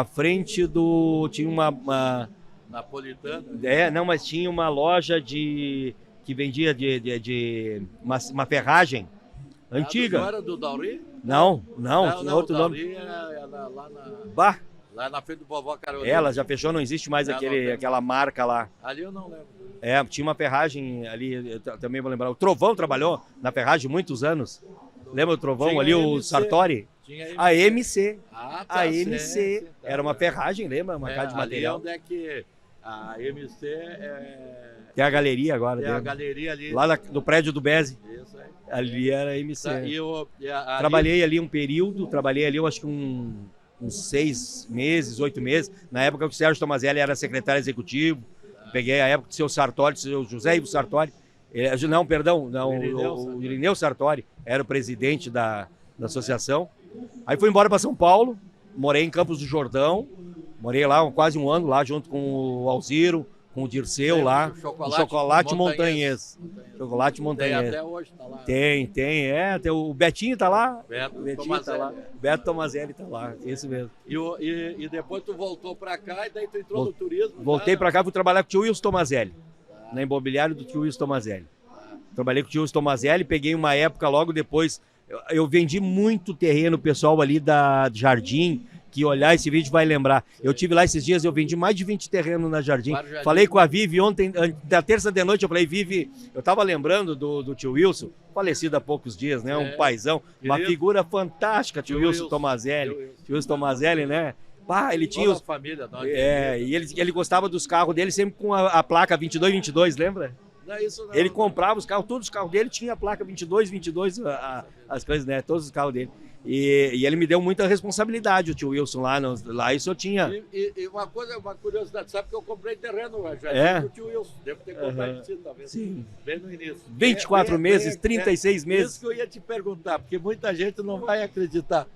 Speaker 3: frente do... Tinha uma
Speaker 2: napolitana?
Speaker 3: Não, mas tinha uma loja que vendia uma ferragem antiga.
Speaker 2: Não era do Dauri?
Speaker 3: Não, tinha outro nome.
Speaker 2: Era lá na...
Speaker 3: Bah!
Speaker 2: Lá na frente do Vovó Carolina.
Speaker 3: Ela já fechou, não existe mais aquela marca lá.
Speaker 2: Ali eu não lembro.
Speaker 3: Tinha uma ferragem ali, eu também vou lembrar. O Trovão trabalhou na ferragem muitos anos. Lembra o Trovão
Speaker 2: tinha
Speaker 3: ali, o Sartori?
Speaker 2: Tinha
Speaker 3: a MC.
Speaker 2: A
Speaker 3: MC. Era uma ferragem, lembra? Uma casa de material.
Speaker 2: Ali onde é que a MC
Speaker 3: Tem a galeria agora.
Speaker 2: Tem a galeria ali.
Speaker 3: Lá no prédio do Beze.
Speaker 2: Isso aí.
Speaker 3: Ali era a MC.
Speaker 2: Tá,
Speaker 3: trabalhei ali um período, eu acho que uns 6 meses, 8 meses. Na época que o Sérgio Tomazelli era secretário executivo. Peguei a época do seu Sartori, seu José Ivo Sartori. O Irineu Sartori era o presidente da associação. Aí fui embora para São Paulo, morei em Campos do Jordão. Morei lá quase 1 ano, lá junto com o Alziro, com o Dirceu lá. O chocolate montanhês. Chocolate montanhês.
Speaker 2: Tem até hoje, tá lá.
Speaker 3: Tem. O Betinho tá lá.
Speaker 2: Betinho tá lá.
Speaker 3: Beto Tomazelli tá lá, isso mesmo.
Speaker 2: E depois tu voltou pra cá e daí tu entrou no turismo?
Speaker 3: Voltei pra cá, fui trabalhar com o tio Wilson Tomazelli. Na imobiliária do tio Wilson Tomazelli. Trabalhei com o tio Wilson Tomazelli, peguei uma época logo depois. Eu vendi muito terreno, pessoal ali da Jardim, que olhar esse vídeo vai lembrar. Eu tive lá esses dias, eu vendi mais de 20 terrenos na Jardim. Falei com a Vivi ontem, da terça de noite, eu falei, Vivi, eu tava lembrando do tio Wilson, falecido há poucos dias, né? Um paizão, uma figura fantástica, tio Wilson Tomazelli. Tio Wilson Tomazelli, né? Ele tinha os...
Speaker 2: família,
Speaker 3: e ele gostava dos carros dele sempre com a placa 2222, lembra?
Speaker 2: Não é isso não.
Speaker 3: Ele comprava os carros, todos os carros dele tinha a placa 2222, as coisas, né? Todos os carros dele. E ele me deu muita responsabilidade, o tio Wilson, lá isso eu tinha.
Speaker 2: E uma curiosidade, sabe que eu comprei terreno lá, já com o tio Wilson, devo ter comprado talvez,
Speaker 3: sim.
Speaker 2: Bem no início.
Speaker 3: 24 meses, 36 meses.
Speaker 2: Isso que eu ia te perguntar, porque muita gente não vai acreditar.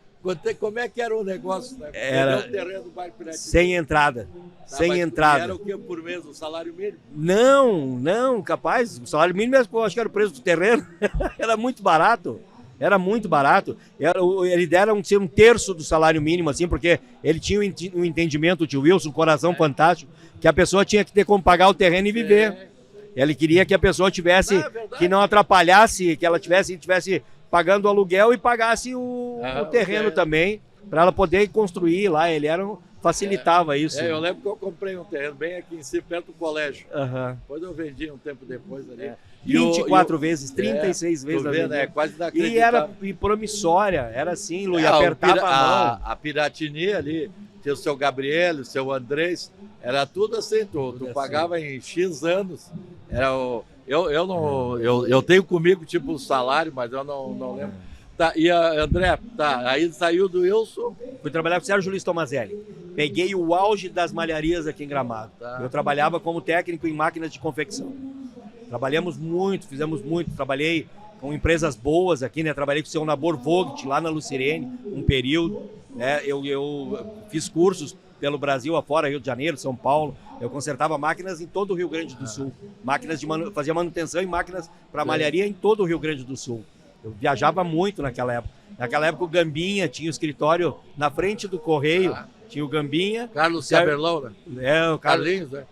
Speaker 2: Como é que era o negócio? Né?
Speaker 3: Era
Speaker 2: o terreno do bairro Piratininha.
Speaker 3: Sem entrada. Sem entrada.
Speaker 2: Era o que por mês? O salário mínimo?
Speaker 3: Não, capaz. O salário mínimo, eu acho que era o preço do terreno. Era muito barato. Ele deram um terço do salário mínimo, assim, porque ele tinha um entendimento, o tio Wilson, um coração fantástico, que a pessoa tinha que ter como pagar o terreno e viver. Ele queria que a pessoa tivesse, que não atrapalhasse, que ela tivesse pagando o aluguel e pagasse o terreno também, para ela poder construir lá. Ele facilitava isso.
Speaker 2: Eu lembro que eu comprei um terreno bem aqui em cima, perto do colégio. Depois eu vendi um tempo depois ali.
Speaker 3: 24 vezes, 36 vezes.
Speaker 2: Quase
Speaker 3: e era promissória, era assim, Lu, e apertava a mão.
Speaker 2: A Piratininha ali, tinha o seu Gabriel, o seu Andrés, era tudo assim, tu pagava em X anos. Eu tenho comigo tipo o salário, mas eu não lembro. Tá, e André, aí saiu do Wilson.
Speaker 3: Fui trabalhar com o Sérgio Luiz Tomazelli. Peguei o auge das malharias aqui em Gramado. Eu trabalhava como técnico em máquinas de confecção. Trabalhamos muito, fizemos muito. Trabalhei com empresas boas aqui, né? Trabalhei com o seu Nabor Vogt lá na Lucirene, um período. né? Eu fiz cursos pelo Brasil afora, Rio de Janeiro, São Paulo. Eu consertava máquinas em todo o Rio Grande do Sul. Fazia manutenção em máquinas para malharia em todo o Rio Grande do Sul. Eu viajava muito naquela época. Naquela época o Gambinha tinha o escritório na frente do Correio. Tinha o Gambinha.
Speaker 2: Carlos Caberlão, né?
Speaker 3: O Carlinhos, né?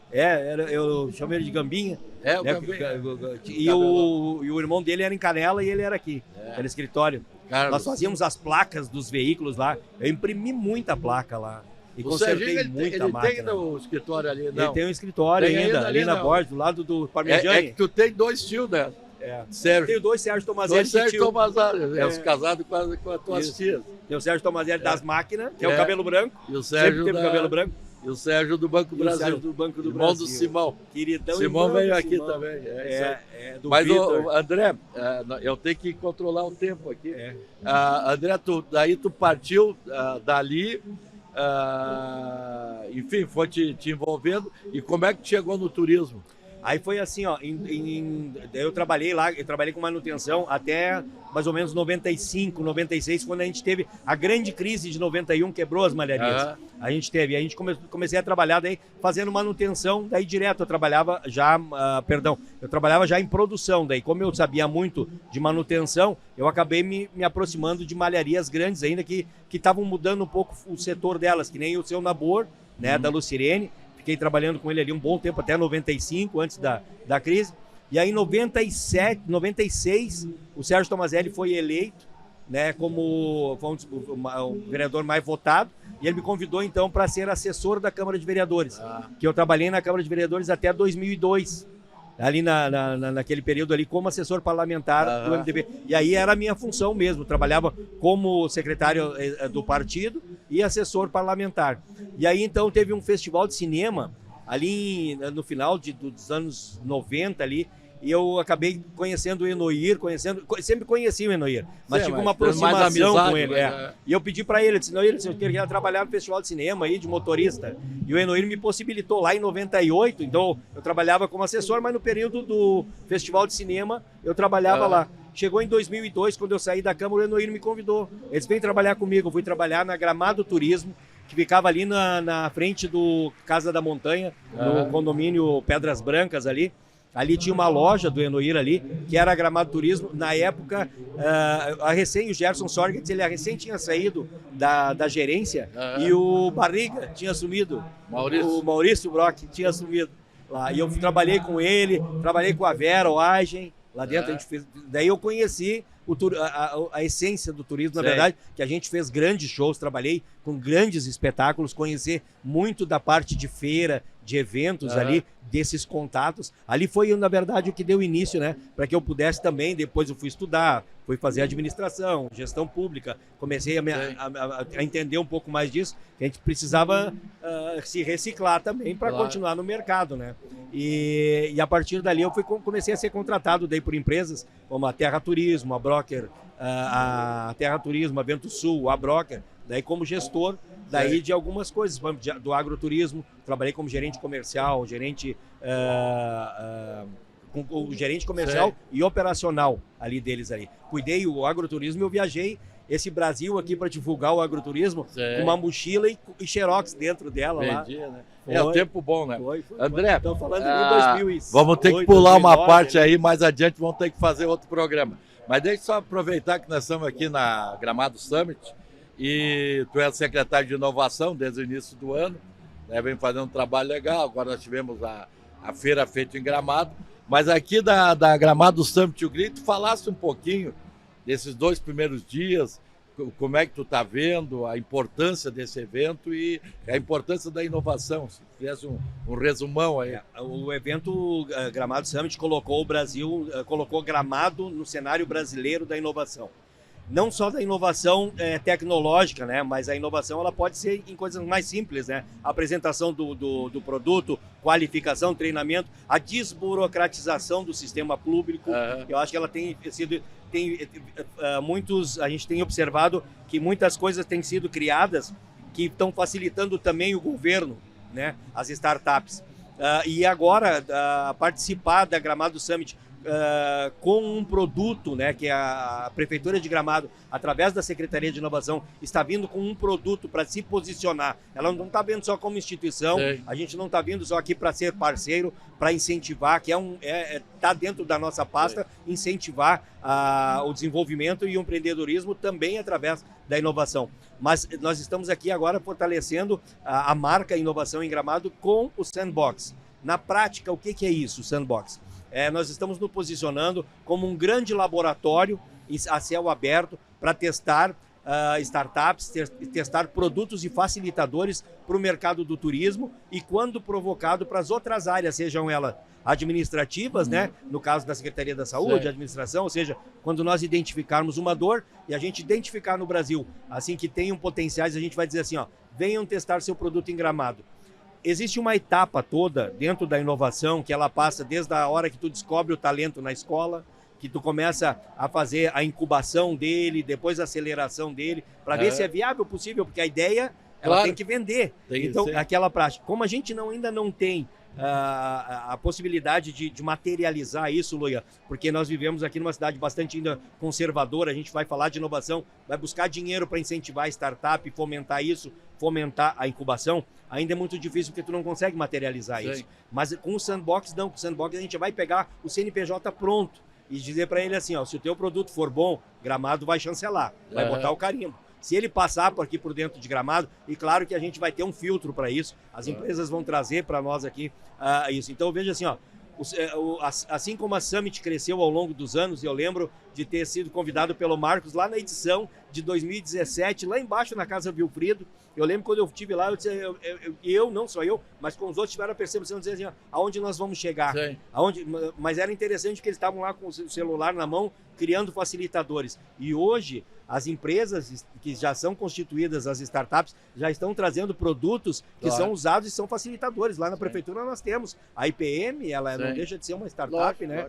Speaker 3: Eu chamei ele de Gambinha.
Speaker 2: O Gambinha.
Speaker 3: E o irmão dele era em Canela e ele era aqui. Era escritório. Carlos. Nós fazíamos as placas dos veículos lá. Eu imprimi muita placa lá. E consertei muita máquina.
Speaker 2: Ele tem no escritório ali, não?
Speaker 3: Ele tem um escritório ainda ali na borda, do lado do Parmegiani.
Speaker 2: É que tu tem 2 tios, né?
Speaker 3: Sérgio. Tenho 2 Sérgio Tomazelli.
Speaker 2: 2 Sérgio Tomazelli, casado com as tuas tias.
Speaker 3: Tem o Sérgio Tomazelli das máquinas, que é o cabelo branco.
Speaker 2: E o Sérgio
Speaker 3: sempre teve cabelo branco.
Speaker 2: E o Sérgio do Banco do Brasil.
Speaker 3: O Sérgio do Banco do
Speaker 2: irmão
Speaker 3: Brasil.
Speaker 2: do Simão.
Speaker 3: Queridão.
Speaker 2: Simão veio aqui também. Mas, André, eu tenho que controlar o tempo aqui. André, daí tu partiu dali, enfim, foi te envolvendo. E como é que tu chegou no turismo?
Speaker 3: Aí foi assim, ó, eu trabalhei lá, com manutenção até mais ou menos 95, 96, quando a gente teve a grande crise de 91, quebrou as malharias. A gente comecei a trabalhar daí fazendo manutenção, daí direto eu trabalhava já, eu trabalhava já em produção, daí como eu sabia muito de manutenção, eu acabei me aproximando de malharias grandes ainda que estavam mudando um pouco o setor delas, que nem o seu Nabor, né, da Lucirene. Fiquei trabalhando com ele ali um bom tempo, até 95, antes da crise. E aí em 97, 96, o Sérgio Tomazelli foi eleito, né, como o vereador mais votado, e ele me convidou então para ser assessor da Câmara de Vereadores, que eu trabalhei na Câmara de Vereadores até 2002, ali naquele período ali como assessor parlamentar do MDB. E aí era a minha função mesmo, trabalhava como secretário do partido e assessor parlamentar. E aí então teve um festival de cinema ali no final dos anos 90 ali, e eu acabei conhecendo o Enoir, sempre conheci o Enoir, mas tive uma aproximação com ele. E eu pedi para ele, disse, Enoir, eu queria trabalhar no festival de cinema aí, de motorista. E o Enoir me possibilitou lá em 98, então eu trabalhava como assessor, mas no período do festival de cinema eu trabalhava lá. Chegou em 2002, quando eu saí da Câmara, o Enoir me convidou. Eles vêm trabalhar comigo, eu fui trabalhar na Gramado Turismo, que ficava ali na frente do Casa da Montanha, no condomínio Pedras Brancas ali. Ali tinha uma loja do Enoir ali, que era a Gramado Turismo. Na época, o Gerson Sorgetz, ele recém tinha saído da gerência e o Barriga tinha assumido. O Maurício Brock tinha assumido lá. E eu trabalhei com ele, trabalhei com a Vera, o Agen, lá dentro a gente fez. Daí eu conheci a essência do turismo, na verdade, que a gente fez grandes shows, trabalhei com grandes espetáculos, conhecer muito da parte de feira, de eventos ali, desses contatos. Ali foi, na verdade, o que deu início, né? Para que eu pudesse também, depois eu fui estudar, fui fazer administração, gestão pública, comecei a entender um pouco mais disso, que a gente precisava se reciclar também para continuar no mercado, né? E a partir dali eu comecei a ser contratado daí por empresas como a Terra Turismo, a Broker, a Terra Turismo, a Vento Sul, a Broker, daí como gestor daí de algumas coisas, do agroturismo, trabalhei como gerente comercial, gerente comercial e operacional ali deles ali. Cuidei o agroturismo, eu viajei esse Brasil aqui para divulgar o agroturismo com uma mochila e xerox dentro dela. Entendi, lá. Né?
Speaker 2: É o tempo bom, né?
Speaker 3: Foi.
Speaker 2: André,
Speaker 3: estamos falando de 2008,
Speaker 2: vamos ter que pular
Speaker 3: 2009,
Speaker 2: uma parte aí, mais adiante vamos ter que fazer outro programa. Mas deixa eu só aproveitar que nós estamos aqui na Gramado Summit e tu é secretário de inovação desde o início do ano, né? Vem fazendo um trabalho legal, agora nós tivemos a feira feita em Gramado, mas aqui da Gramado Summit, eu queria que tu falasse um pouquinho desses 2 primeiros dias, como é que tu está vendo a importância desse evento e a importância da inovação, se fizesse um resumão aí.
Speaker 3: O evento Gramado Summit colocou o Brasil, colocou Gramado no cenário brasileiro da inovação. Não só da inovação tecnológica, né? Mas a inovação ela pode ser em coisas mais simples, né? A apresentação do produto, qualificação, treinamento, a desburocratização do sistema público. Eu acho que ela tem sido... a gente tem observado que muitas coisas têm sido criadas que estão facilitando também o governo, né? As startups. E agora, participar da Gramado Summit com um produto, né, que a Prefeitura de Gramado, através da Secretaria de Inovação, está vindo com um produto para se posicionar. Ela não está vindo só como instituição, sim, a gente não está vindo só aqui para ser parceiro, para incentivar, que está dentro da nossa pasta, sim, incentivar o desenvolvimento e o empreendedorismo também através da inovação. Mas nós estamos aqui agora fortalecendo a marca Inovação em Gramado com o Sandbox. Na prática, o que é isso, o Sandbox? Nós estamos nos posicionando como um grande laboratório a céu aberto para testar startups, testar produtos e facilitadores para o mercado do turismo e, quando provocado, para as outras áreas, sejam elas administrativas, né? No caso da Secretaria da Saúde, administração, ou seja, quando nós identificarmos uma dor e a gente identificar no Brasil, assim que tenham potenciais, a gente vai dizer assim, ó, venham testar seu produto em Gramado. Existe uma etapa toda dentro da inovação que ela passa desde a hora que tu descobre o talento na escola, que tu começa a fazer a incubação dele, depois a aceleração dele, para ver se é viável, possível, porque a ideia ela tem que vender. Então, aquela prática. Como a gente ainda não tem a possibilidade de materializar isso, Luia, porque nós vivemos aqui numa cidade bastante ainda conservadora, a gente vai falar de inovação, vai buscar dinheiro para incentivar a startup, fomentar isso, fomentar a incubação, ainda é muito difícil porque tu não consegue materializar isso. Mas com o Sandbox, não, com o Sandbox a gente vai pegar o CNPJ pronto e dizer para ele assim, ó, se o teu produto for bom, Gramado vai chancelar, vai botar o carimbo. Se ele passar por aqui por dentro de Gramado, e claro que a gente vai ter um filtro para isso, as empresas vão trazer para nós aqui isso. Então veja assim, ó, assim como a Summit cresceu ao longo dos anos, eu lembro de ter sido convidado pelo Marcos lá na edição de 2017, lá embaixo na Casa Vilfrido. Eu lembro quando eu estive lá, eu disse, não só eu, mas com os outros tiveram a percepção de dizer assim, aonde nós vamos chegar. Mas era interessante porque eles estavam lá com o celular na mão, criando facilitadores. E hoje, as empresas que já são constituídas, as startups, já estão trazendo produtos que são usados e são facilitadores. Lá na prefeitura nós temos a IPM, ela não deixa de ser uma startup, né?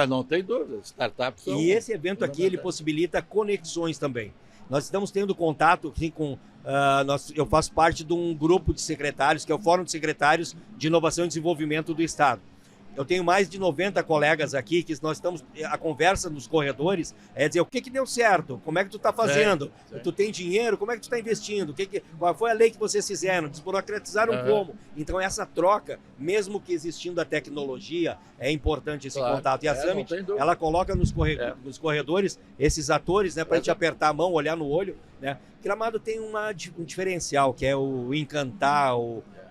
Speaker 2: Não tem dúvida, startups são...
Speaker 3: E esse evento aqui, ele possibilita conexões também. Nós estamos tendo contato assim, com... eu faço parte de um grupo de secretários, que é o Fórum de Secretários de Inovação e Desenvolvimento do Estado. Eu tenho mais de 90 colegas aqui que nós estamos, a conversa nos corredores é dizer o que deu certo, como é que tu está fazendo, tu tem dinheiro, como é que tu está investindo, qual foi a lei que vocês fizeram, desburocratizaram como. Então essa troca, mesmo que existindo a tecnologia, é importante esse contato. E a Summit, ela coloca nos corredores esses atores, né, para a gente apertar a mão, olhar no olho, né. Gramado tem um diferencial, que é o encantar,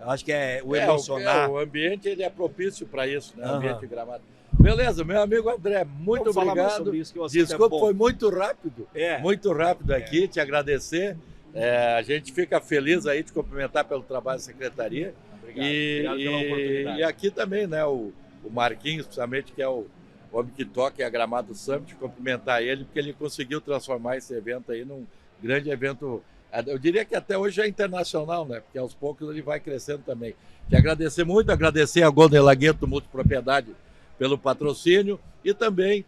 Speaker 3: acho que é o emocionar.
Speaker 2: O ambiente ele é propício para isso, né? O ambiente de Gramado. Beleza, meu amigo André, muito obrigado. Desculpa, foi muito rápido. Muito rápido aqui, te agradecer. A gente fica feliz aí de cumprimentar pelo trabalho da secretaria. Obrigado pela oportunidade. E aqui também, né? O Marquinhos, principalmente, que é o homem que toca, é a Gramado Summit, cumprimentar ele, porque ele conseguiu transformar esse evento aí num grande evento. Eu diria que até hoje é internacional, né? Porque aos poucos ele vai crescendo também. Te agradecer muito, agradecer a Golden Lagueto Multipropriedade pelo patrocínio e também,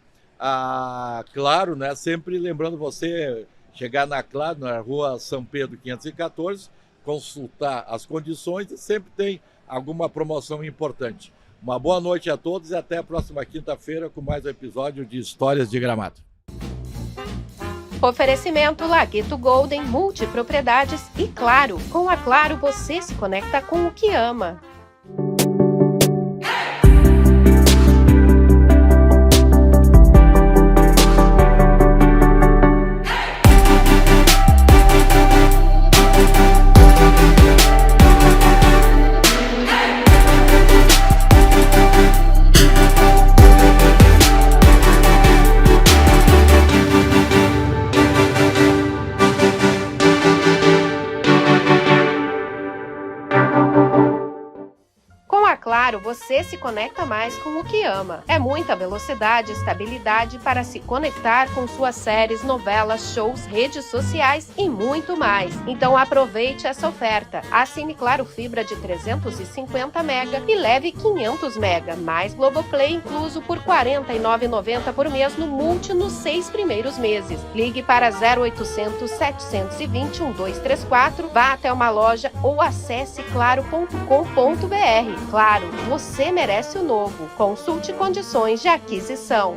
Speaker 2: Claro, né? Sempre lembrando você chegar na Claro, na rua São Pedro 514, consultar as condições e sempre tem alguma promoção importante. Uma boa noite a todos e até a próxima quinta-feira com mais um episódio de Histórias de Gramado.
Speaker 1: Oferecimento Lagueto Golden Multipropriedades e Claro. Com a Claro você se conecta com o que ama. Claro, você se conecta mais com o que ama. É muita velocidade e estabilidade para se conectar com suas séries, novelas, shows, redes sociais e muito mais. Então aproveite essa oferta. Assine Claro Fibra de 350 MB e leve 500 MB, mais Globoplay incluso por R$ 49,90 por mês no Multi nos 6 primeiros meses. Ligue para 0800 720 1234, vá até uma loja ou acesse claro.com.br. Claro, claro, você merece o novo. Consulte condições de aquisição.